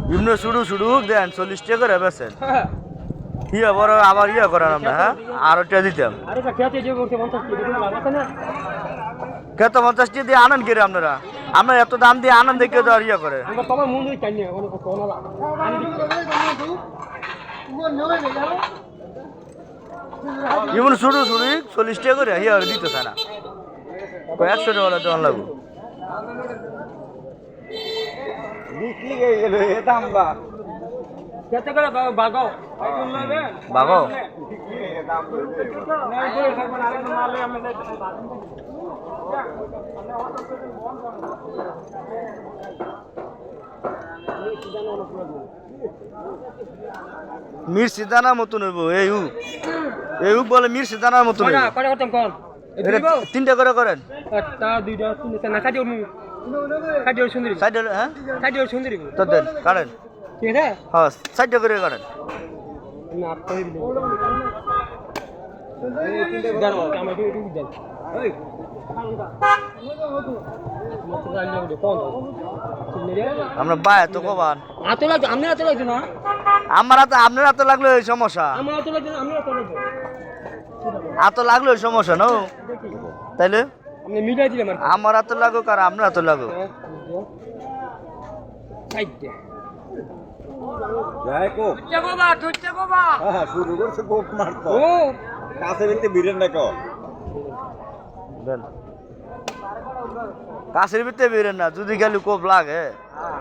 বিভিন্ন শুরু শুরু দেন 40 টাকা করে বেছেন ইয়া বড় আবার ইয়া করেন আমরা হ্যাঁ আর ওটা দিতাম কত 50 টাকা দিয়ে আনন্দ করে আপনারা আমরা এত দাম দিয়ে আনন্দ দেখে তো আর ইয়া করে এমন শুরু শুরু 40 টাকা করে ইয়া দিতে চায় না 100 টাকা হলে দেওয়ান লাগবে বিক্রি হয়ে গেল এ দাম বা কত করে বাগাও বাগো মির্চি দানা মতন হইব এই বলে মির্চি দানার মতন হইব কটা করতাম কোন তিনটা করে করেন একটা দুইটা তিনটা না কাটিও কাটিও সুন্দরী সাইড হ্যাঁ কাটিও সুন্দরী তো দেন কাটেন ঠিক আছে হ্যাঁ সাইডটা করে কাটেন না আপনি দাঁড়াও আমার একটু দেন এই আমরা বায় তো কবান আতো লাগবে আমি আতো লাগবে না আমার হাতে আপনার হাতে লাগলো এই সমস্যা আমার আতো লাগবে আমি আতো লাগবে হাতে লাগলো এই সমস্যা নো তাইলে আপনি মিলাই দিলাম আর আমার হাতে লাগুক আর আপনার হাতে লাগুক সাইডে যাই কো তুই বাবা হ্যাঁ শুরু করছে কোপ মারতো ও কাছে বলতে বিরেন না কো দেন কাছের ভিতরে বেরেন না যদি গেলে কোপ লাগে